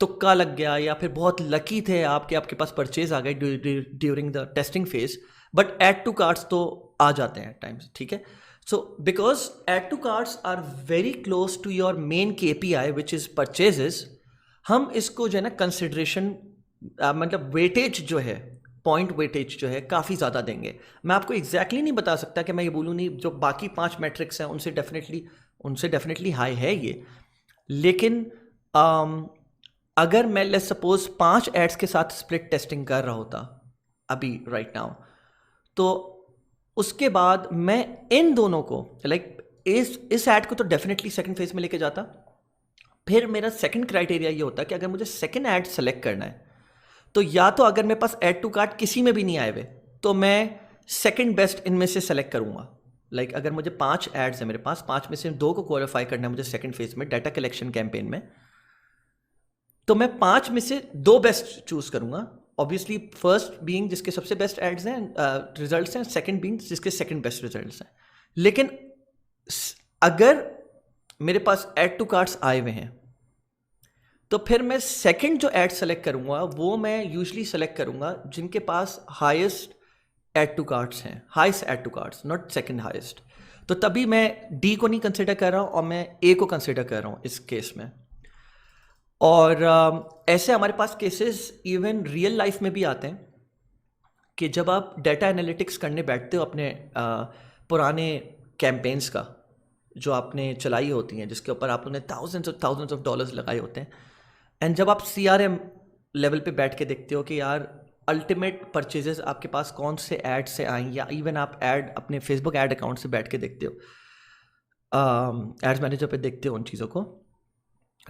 तुक्का लग गया या फिर बहुत लकी थे आपके पास परचेज आ गए during the testing phase, but add to carts तो आ जाते हैं टाइम्स, ठीक है। So because add to carts are very close to your main KPI which is purchases, हम इसको जो है ना कंसिडरेशन मतलब वेटेज जो है, पॉइंट वेटेज जो है काफ़ी ज़्यादा देंगे। मैं आपको एग्जैक्टली नहीं बता सकता कि मैं ये बोलूँ नहीं, जो बाकी 5 मैट्रिक्स हैं उनसे डेफिनेटली हाई है ये, लेकिन अगर मैं लेट्स सपोज 5 एड्स के साथ स्प्लिट टेस्टिंग कर रहा होता अभी राइट नाउ, तो उसके बाद मैं इन दोनों को इस एड को तो डेफिनेटली सेकंड फेज में लेके जाता। फिर मेरा सेकंड क्राइटेरिया ये होता कि अगर मुझे सेकंड ऐड सेलेक्ट करना है तो या तो अगर मेरे पास ऐड टू कार्ट किसी में भी नहीं आए हुए तो मैं सेकंड बेस्ट इनमें से सेलेक्ट करूंगा। अगर मुझे 5 एड्स हैं मेरे पास, 5 में से 2 को क्वालिफाई करना है मुझे सेकंड फेज में डाटा कलेक्शन कैंपेन में, तो मैं 5 में से 2 बेस्ट चूज करूंगा। ऑब्वियसली फर्स्ट बीइंग जिसके सबसे बेस्ट एड्स हैं, रिजल्ट्स हैं, सेकंड बीइंग जिसके सेकंड बेस्ट रिजल्ट्स हैं। लेकिन अगर मेरे पास ऐड टू कार्ट्स आए हुए हैं तो फिर मैं सेकंड जो ऐड सेलेक्ट करूंगा वो मैं यूजुअली सेलेक्ट करूंगा जिनके पास हाईएस्ट ऐड टू कार्ट्स हैं, highest add to carts, not second highest. तो तभी मैं डी को नहीं कंसिडर कर रहा हूं और मैं ए को कंसिडर कर रहा हूं इस केस में। और ऐसे हमारे पास केसेस इवन रियल लाइफ में भी आते हैं कि जब आप डेटा एनालिटिक्स करने बैठते हो अपने पुराने कैंपेन्स का जो आपने चलाई होती हैं, जिसके ऊपर आपने थाउजेंड्स ऑफ डॉलर्स लगाए होते हैं, एंड जब आप CRM लेवल पे बैठ के देखते हो कि यार अल्टीमेट परचेजेस आपके पास कौन से ऐड से आए, या इवन आप ऐड अपने फेसबुक ऐड अकाउंट से बैठ के देखते हो, एड्स मैनेजर पे देखते हो उन चीज़ों को,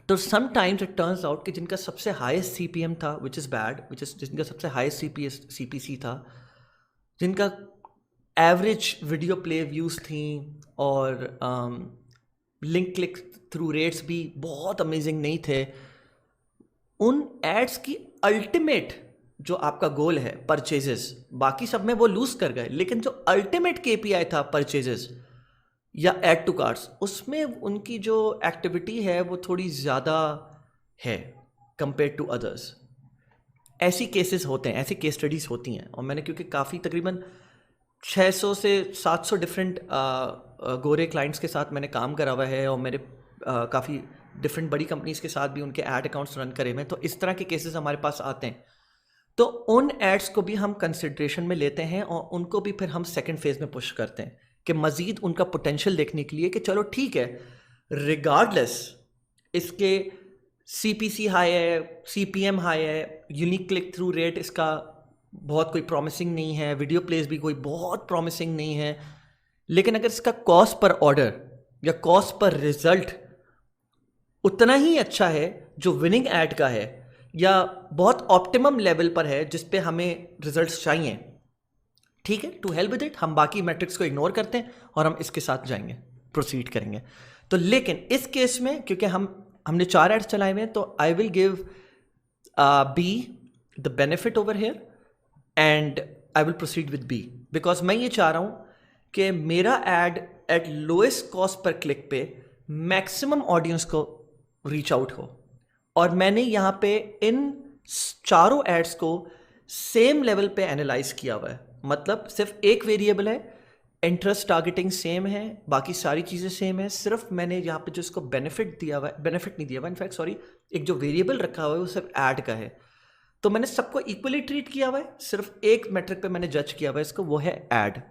तो समटाइम्स इट टर्न्स आउट कि जिनका सबसे हाईएस्ट CPM था विच इज़ बैड, जिनका सबसे हाईएस्ट CPC था, जिनका एवरेज वीडियो प्ले व्यूज़ थी और लिंक क्लिक थ्रू रेट्स भी बहुत अमेजिंग नहीं थे, उन एड्स की अल्टीमेट जो आपका गोल है परचेजेस, बाकी सब में वो लूज कर गए, लेकिन जो अल्टीमेट KPI था परचेजेस या ऐड टू कार्ट्स, उसमें उनकी जो एक्टिविटी है वो थोड़ी ज़्यादा है कंपेयर टू अदर्स। ऐसी केसेस होते हैं, ऐसी केस स्टडीज़ होती हैं, और मैंने क्योंकि काफ़ी तकरीबन 600 से 700 डिफरेंट गोरे क्लाइंट्स के साथ मैंने काम करा हुआ है, और मेरे काफ़ी डिफरेंट बड़ी कंपनीज़ के साथ भी उनके ऐड अकाउंट्स रन करे हुए हैं, तो इस तरह के केसेस हमारे पास आते हैं। तो उन एड्स को भी हम कंसिडरेशन में लेते हैं और उनको भी फिर हम सेकंड फेज में पुश करते हैं कि मज़ीद उनका पोटेंशियल देखने के लिए कि चलो ठीक है, रिगार्डलेस इसके CPC हाई है, CPM हाई है, यूनिक क्लिक थ्रू रेट इसका बहुत कोई प्रॉमिसिंग नहीं है, वीडियो प्लेस भी कोई बहुत प्रॉमिसिंग नहीं है, लेकिन अगर इसका कॉस्ट पर ऑर्डर या कॉस्ट पर रिजल्ट उतना ही अच्छा है जो विनिंग ऐड का है, या बहुत ऑप्टिमम लेवल पर है जिस पे हमें रिजल्ट्स चाहिए, ठीक है, टू हेल्प विद इट हम बाकी मैट्रिक्स को इग्नोर करते हैं और हम इसके साथ जाएंगे, प्रोसीड करेंगे। तो लेकिन इस केस में क्योंकि हमने 4 एड्स चलाए हुए हैं, तो I will give B the benefit over here and I will proceed with B, because मैं ये चाह रहा हूँ कि मेरा ad at lowest cost per click पे मैक्सिमम ऑडियंस को रीच आउट हो। और मैंने यहाँ पे इन चारों एड्स को सेम लेवल पे एनालाइज किया हुआ है, मतलब सिर्फ एक वेरिएबल है, इंटरेस्ट टारगेटिंग सेम है, बाकी सारी चीज़ें सेम है, सिर्फ मैंने यहाँ पे जो इसको बेनिफिट दिया हुआ है, बेनिफिट नहीं दिया हुआ इनफैक्ट सॉरी, एक जो वेरिएबल रखा हुआ है वो सिर्फ ऐड का है। तो मैंने सबको इक्वली ट्रीट किया हुआ है, सिर्फ एक मेट्रिक पे मैंने जज किया हुआ है इसको, वो है ऐड।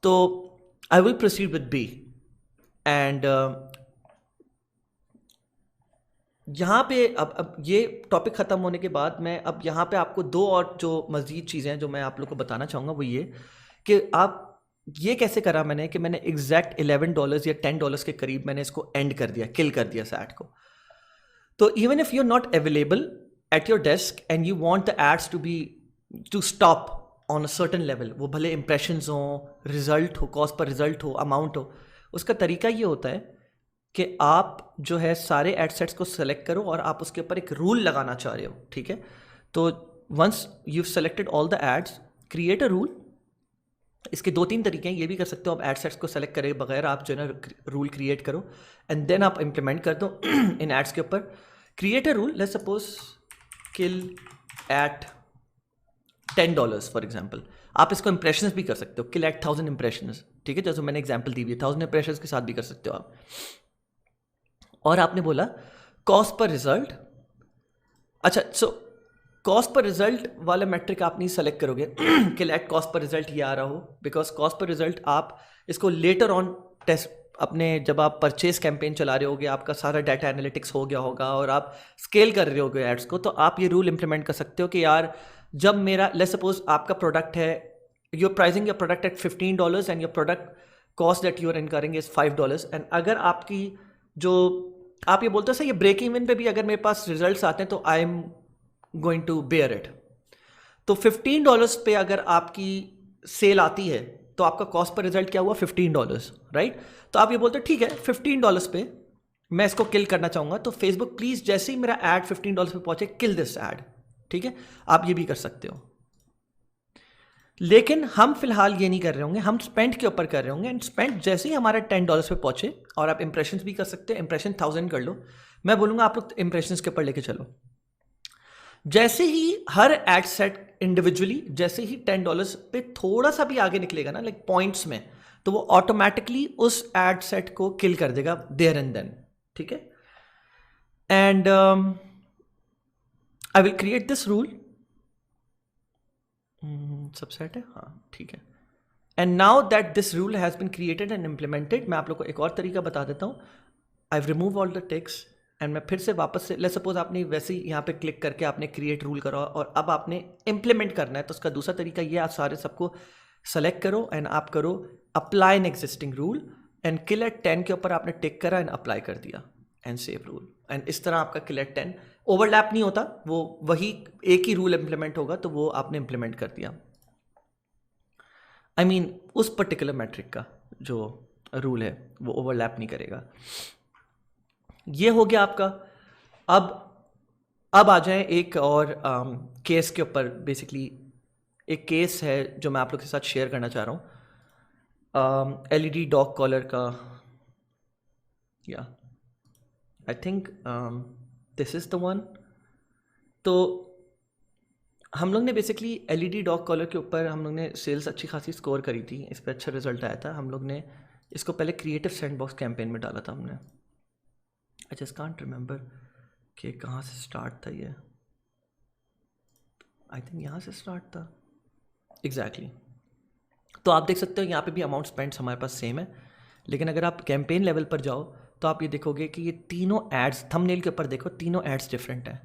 तो I will proceed with B and यहाँ पे अब ये टॉपिक ख़त्म होने के बाद मैं अब यहाँ पे आपको 2 और जो मज़ीद चीज़ें हैं जो मैं आप लोग को बताना चाहूँगा वो ये कि आप ये कैसे करा मैंने कि मैंने एग्जैक्ट $11 या $10 के करीब मैंने इसको एंड कर दिया, किल कर दिया इस ऐड को। तो even if you are not available at your desk and you want the ads to stop on a certain level, वो भले इंप्रेशंस हो, रिजल्ट हो, कॉस्ट पर रिजल्ट हो, अमाउंट हो, उसका तरीका ये होता है कि आप जो है सारे एड सेट्स को सेलेक्ट करो और आप उसके ऊपर एक रूल लगाना चाह रहे हो, ठीक है। तो once you selected all the ads, create a rule. इसके 2-3 तरीके हैं, ये भी कर सकते हो आप एड सेट्स को सेलेक्ट करे बगैर आप जो है ना रूल क्रिएट करो एंड देन आप इम्प्लीमेंट कर दो इन एड्स के ऊपर। Create a rule, let's suppose kill at $10 for example. आप इसको इंप्रेशंस भी कर सकते हो, किल एट 1000 इंप्रेशंस, ठीक है, जैसे मैंने एग्जाम्पल दी हुई है, 1000 इंप्रेशंस के साथ भी कर सकते हो आप। और आपने बोला कॉस्ट पर रिजल्ट, अच्छा सो कॉस्ट पर रिजल्ट वाला मैट्रिक आप नहीं सेलेक्ट करोगे कि लेट कॉस्ट पर रिजल्ट ये आ रहा हो, बिकॉज कॉस्ट पर रिजल्ट आप इसको लेटर ऑन टेस्ट अपने जब आप परचेज कैंपेन चला रहे होगे, आपका सारा डाटा एनालिटिक्स हो गया होगा और आप स्केल कर रहे होगे एड्स को, तो आप ये रूल इंप्लीमेंट कर सकते हो कि यार जब मेरा लेट्स सपोज आपका प्रोडक्ट है, you are pricing your product at $15 and your product cost that you are incurring is $5 and अगर आपकी जो आप ये बोलते हो सर ये ब्रेक इवन पे भी अगर मेरे पास रिजल्ट्स आते हैं तो I am going to bear it, तो $15 पे अगर आपकी सेल आती है तो आपका कॉस्ट पर रिजल्ट क्या हुआ $15, राइट। तो आप ये बोलते हो ठीक है $15 पे मैं इसको किल करना चाहूँगा, तो फेसबुक प्लीज़ जैसे ही मेरा ऐड $15 पे पहुँचे किल दिस ऐड, ठीक है, आप ये भी कर सकते हो। लेकिन हम फिलहाल ये नहीं कर रहे होंगे, हम स्पेंड के ऊपर कर रहे होंगे एंड स्पेंड जैसे ही हमारा $10 पे पहुंचे, और आप इंप्रेशंस भी कर सकते हैं, इंप्रेशन 1000 कर लो, मैं बोलूँगा आप लोग इंप्रेशंस के ऊपर लेके चलो। जैसे ही हर एड सेट इंडिविजुअली जैसे ही $10 पे थोड़ा सा भी आगे निकलेगा ना लाइक पॉइंट्स में, तो वो ऑटोमेटिकली उस एड सेट को किल कर देगा देयर एंड देन, ठीक है। And I will create this rule, subset है, हाँ ठीक है। And now that this rule has been created and implemented, मैं आप लोग को एक और तरीका बता देता हूँ। I remove all the text and मैं फिर से वापस से लेट्स सपोज आपने वैसे ही यहाँ पे क्लिक करके आपने क्रिएट रूल करा और अब आपने इम्प्लीमेंट करना है, तो उसका दूसरा तरीका ये, आप सारे सबको सेलेक्ट करो एंड आप करो apply an existing rule and kill at 10 के ऊपर आपने टिक करा एंड अप्लाई कर दिया एंड सेव रूल, एंड इस तरह आपका किल एट 10 ओवरलैप नहीं होता, वो वही एक ही रूल इम्प्लीमेंट होगा, तो वो आपने इम्प्लीमेंट कर दिया। I mean, उस पर्टिकुलर मैट्रिक का जो रूल है वो ओवरलैप नहीं करेगा। ये हो गया आपका। अब आ जाए एक और केस के ऊपर। बेसिकली एक केस है जो मैं आप लोग के साथ शेयर करना चाह रहा हूँ, LED डॉग कॉलर का, या I think this is the one. तो हम लोग ने बेसिकली LED डॉग कॉलर के ऊपर हम लोग ने सेल्स अच्छी खासी स्कोर करी थी, इस पर अच्छा रिजल्ट आया था। हम लोग ने इसको पहले क्रिएटिव सैंडबॉक्स कैंपेन में डाला था हमने। आई जस्ट कांट रिमेंबर कि कहाँ से स्टार्ट था ये, आई थिंक यहाँ से स्टार्ट था एग्जैक्टली। तो आप देख सकते हो यहाँ पे भी अमाउंट स्पेंड्स हमारे पास सेम है, लेकिन अगर आप कैंपेन लेवल पर जाओ तो आप ये देखोगे कि ये तीनों एड्स, थंबनेल के ऊपर देखो, तीनों एड्स डिफरेंट हैं।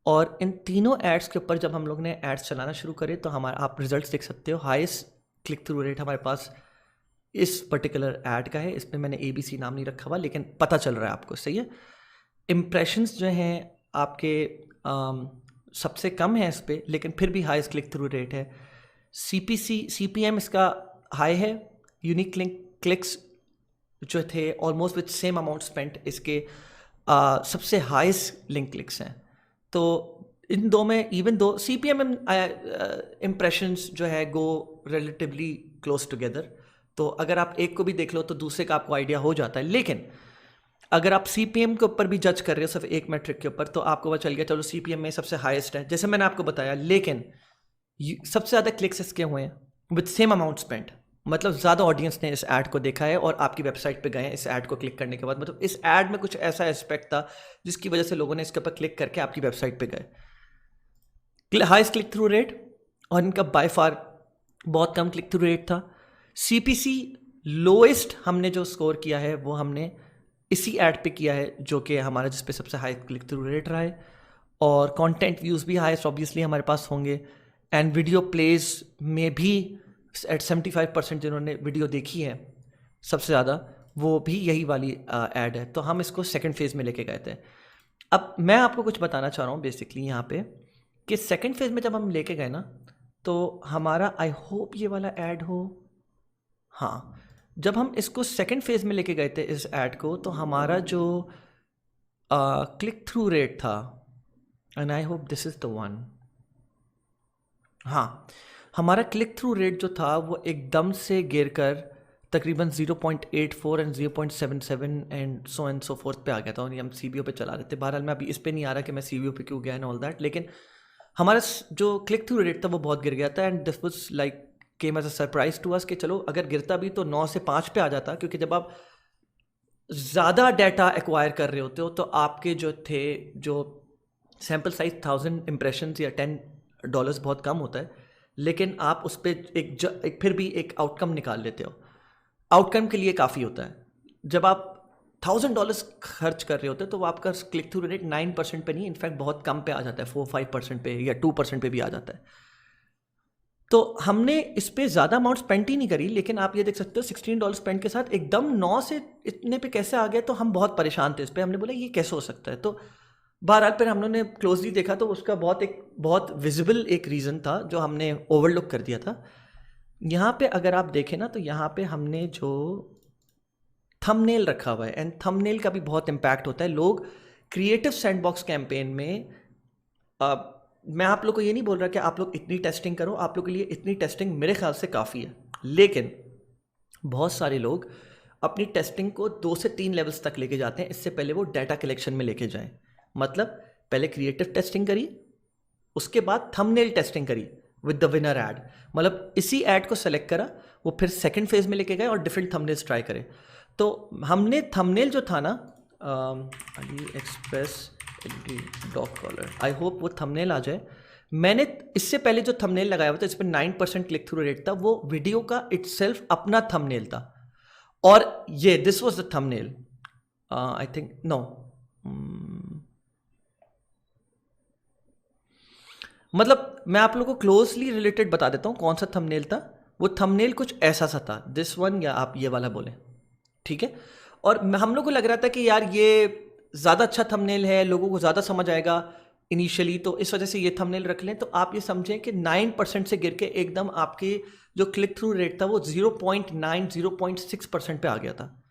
और इन तीनों एड्स के ऊपर जब हम लोग ने एड्स चलाना शुरू करे तो हमारा आप रिजल्ट्स देख सकते हो। हाईएस्ट क्लिक थ्रू रेट हमारे पास इस पर्टिकुलर ऐड का है, इसमें मैंने ABC नाम नहीं रखा हुआ, लेकिन पता चल रहा है आपको, सही है। इम्प्रेशंस जो हैं आपके सबसे कम है इस पर, लेकिन फिर भी हाईएस्ट क्लिक थ्रू रेट है। CPM इसका हाई है। यूनिक क्लिक्स जो थे almost with same amount spent, इसके सबसे हाईएस्ट लिंक क्लिक्स हैं। तो इन दो में इवन दो CPM इम्प्रेशंस जो है गो रिलेटिवली क्लोज टुगेदर। तो अगर आप एक को भी देख लो तो दूसरे का आपको आइडिया हो जाता है। लेकिन अगर आप CPM के ऊपर भी जज कर रहे हो सिर्फ एक मैट्रिक के ऊपर, तो आपको पता चल गया चलो CPM में सबसे हाईएस्ट है, जैसे मैंने आपको बताया। लेकिन सबसे ज़्यादा क्लिक्स इसके हुए हैं विद सेम अमाउंट स्पेंट, मतलब ज़्यादा ऑडियंस ने इस ऐड को देखा है और आपकी वेबसाइट पे गए हैं इस ऐड को क्लिक करने के बाद। मतलब इस ऐड में कुछ ऐसा एस्पेक्ट था जिसकी वजह से लोगों ने इसके ऊपर क्लिक करके आपकी वेबसाइट पे गए। हाईएस्ट क्लिक थ्रू रेट, और इनका बाय फार बहुत कम क्लिक थ्रू रेट था। CPC लोएस्ट हमने जो स्कोर किया है वो हमने इसी ऐड पे किया है, जो कि हमारा जिस पे सबसे हाई क्लिक थ्रू रेट रहा है। और कंटेंट व्यूज़ भी हाईएस्ट ऑब्वियसली हमारे पास होंगे, एंड वीडियो प्लेज में भी एट 75% जिन्होंने वीडियो देखी है सबसे ज़्यादा, वो भी यही वाली ऐड है। तो हम इसको सेकंड फेज़ में लेके गए थे। अब मैं आपको कुछ बताना चाह रहा हूँ बेसिकली यहाँ पे कि सेकंड फेज़ में जब हम लेके गए ना, तो हमारा, आई होप ये वाला ऐड हो, हाँ, जब हम इसको सेकंड फेज़ में लेके गए थे इस ऐड को, तो हमारा जो क्लिक थ्रू रेट था, and I hope this is the one, हाँ, हमारा क्लिक थ्रू रेट जो था वो एकदम से गिर कर तकरीबन 0.84 एंड 0.77 एंड सो फोर्थ पे आ गया था। और हम CBO पे चला रहे थे। बहरहाल मैं अभी इस पे नहीं आ रहा कि मैं CBO पे क्यों गया एंड ऑल दैट, लेकिन हमारा जो क्लिक थ्रू रेट था वो बहुत गिर गया था। And this was like came as a surprise to us कि चलो अगर गिरता भी तो 9 से 5 पे आ जाता, क्योंकि जब आप ज़्यादा डाटा एक्वायर कर रहे होते हो तो आपके जो सैम्पल साइज 1000 इम्प्रेशंस या $10 बहुत कम होता है, लेकिन आप उस पर एक फिर भी एक आउटकम निकाल लेते हो। आउटकम के लिए काफ़ी होता है। जब आप $1000 खर्च कर रहे होते हो तो आपका क्लिक थ्रू रेट 9% पे नहीं, इनफैक्ट बहुत कम पे आ जाता है, 4-5% पे या 2% पे भी आ जाता है। तो हमने इस पर ज़्यादा अमाउंट स्पेंड ही नहीं करी, लेकिन आप ये देख सकते हो $16 स्पेंड के साथ एकदम 9 से इतने पे कैसे आ गया। तो हम बहुत परेशान थे इस पर, हमने बोला ये कैसे हो सकता है। तो बहरहाल फिर हम लोगों ने क्लोजली देखा तो उसका बहुत विजिबल एक रीज़न था जो हमने ओवरलुक कर दिया था। यहाँ पे अगर आप देखें ना, तो यहाँ पे हमने जो थंबनेल रखा हुआ है, एंड थंबनेल का भी बहुत इम्पैक्ट होता है। लोग क्रिएटिव सैंडबॉक्स कैंपेन में, मैं आप लोग को ये नहीं बोल रहा कि आप लोग इतनी टेस्टिंग करो, आप लोग के लिए इतनी टेस्टिंग मेरे ख्याल से काफ़ी है, लेकिन बहुत सारे लोग अपनी टेस्टिंग को 2 से 3 लेवल्स तक लेके जाते हैं, इससे पहले वो डाटा कलेक्शन में लेके जाएं। मतलब पहले क्रिएटिव टेस्टिंग करी, उसके बाद थंबनेल टेस्टिंग करी विद द विनर ऐड, मतलब इसी ऐड को सेलेक्ट करा, वो फिर सेकंड फेज में लेके गए और डिफरेंट थंबनेल्स ट्राई करे। तो हमने थंबनेल जो था ना, AliExpress dog collar, I hope वो थंबनेल आ जाए। मैंने इससे पहले जो थंबनेल लगाया हुआ था इस पर 9% क्लिक थ्रू रेट था, वो वीडियो का इटसेल्फ अपना थंबनेल था। और ये this was the thumbnail, I think no, मतलब मैं आप लोगों को क्लोजली रिलेटेड बता देता हूँ कौन सा थंबनेल था। वो थंबनेल कुछ ऐसा सा था, दिस वन, या आप ये वाला बोलें, ठीक है। और हम लोग को लग रहा था कि यार ये ज़्यादा अच्छा थंबनेल है, लोगों को ज़्यादा समझ आएगा इनिशियली, तो इस वजह से ये थंबनेल रख लें। तो आप ये समझें कि 9% से गिर के एकदम आपके जो क्लिक थ्रू रेट था वो 0.6% पे आ गया था।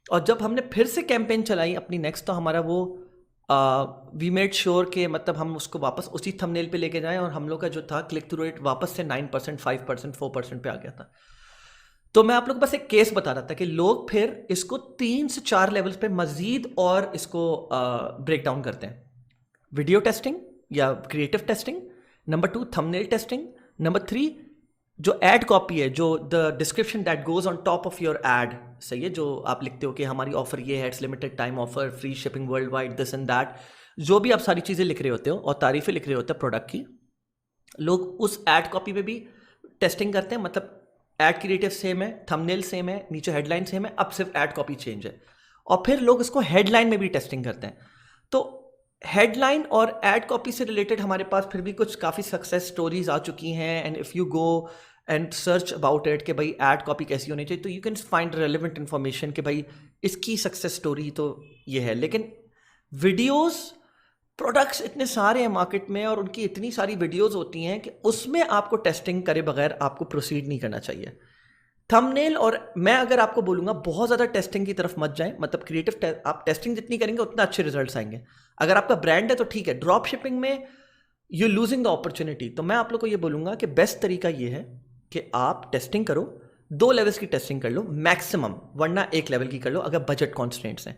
और जब हमने फिर से कैंपेन चलाई अपनी नेक्स्ट, तो हमारा वो वी मेड श्योर के मतलब हम उसको वापस उसी थंबनेल पे लेके जाएं, और हम लोग का जो था क्लिक थ्रू रेट वापस से 9%, 5%, 4% पे आ गया था। तो मैं आप लोग को बस एक केस बता रहा था कि लोग फिर इसको 3 से 4 लेवल्स पे मजीद और इसको ब्रेक डाउन करते हैं। वीडियो टेस्टिंग या creative testing, number 2 thumbnail testing, number 3 जो एड कॉपी है, जो the description that goes on top of your add, सही है, जो आप लिखते हो कि हमारी ऑफर ये है, it's limited time offer, free shipping world wide, this and that, जो भी आप सारी चीज़ें लिख रहे होते हो और तारीफें लिख रहे होते हैं प्रोडक्ट की, लोग उस एड कॉपी पे भी टेस्टिंग करते हैं। मतलब एड क्रिएटिव सेम है, थंबनेल सेम है, नीचे हेडलाइन सेम है, अब सिर्फ एड कॉपी चेंज है। और फिर लोग इसको हेडलाइन में भी टेस्टिंग करते हैं। तो हेडलाइन और एड कॉपी से रिलेटेड हमारे पास फिर भी कुछ काफ़ी सक्सेस स्टोरीज आ चुकी हैं, and if you go and search about it कि भाई एड कॉपी कैसी होनी चाहिए, तो you can find relevant information कि भाई इसकी सक्सेस स्टोरी तो ये है। लेकिन वीडियोस प्रोडक्ट्स इतने सारे हैं मार्केट में और उनकी इतनी सारी वीडियोस होती हैं कि उसमें आपको टेस्टिंग करे बगैर आपको प्रोसीड नहीं करना चाहिए। थंबनेल, और मैं अगर आपको बोलूँगा बहुत ज़्यादा टेस्टिंग की तरफ मत जाएं, मतलब क्रिएटिव आप टेस्टिंग जितनी करेंगे उतना अच्छे रिजल्ट्स आएंगे। अगर आपका ब्रांड है तो ठीक है, ड्रॉप शिपिंग में यू लूजिंग द अपॉर्चुनिटी। तो मैं आप लोग को ये बोलूँगा कि बेस्ट तरीका ये है कि आप टेस्टिंग करो, 2 लेवल्स की टेस्टिंग कर लो मैक्सिमम, वरना 1 लेवल की कर लो अगर बजट कॉन्स्ट्रेंट्स हैं।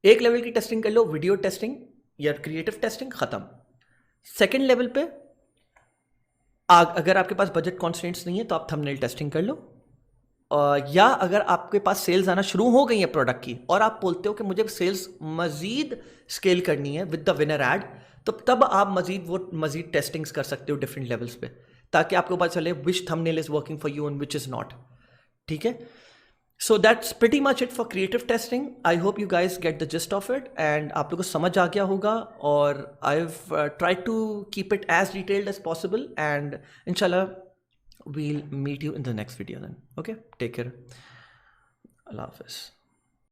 1 लेवल की टेस्टिंग कर लो, वीडियो टेस्टिंग या क्रिएटिव टेस्टिंग खत्म। सेकेंड लेवल पे अगर आपके पास बजट कॉन्स्ट्रेंट्स नहीं है तो आप थंबनेल टेस्टिंग कर लो, या अगर आपके पास सेल्स आना शुरू हो गई है प्रोडक्ट की और आप बोलते हो कि मुझे सेल्स मजीद स्केल करनी है विद द विनर एड, तो तब आप मजीद टेस्टिंग्स कर सकते हो डिफरेंट लेवल्स पे, ताकि आपको पता चले which thumbnail is working for you and which is not. ठीक है, so that's pretty much it for creative testing. I hope you guys get the gist of it and आप लोगों को समझ आ गया होगा, और I have try to keep it as detailed as possible, and इंशाल्लाह we'll meet you in the next video then. Okay, take care. Allah Hafiz.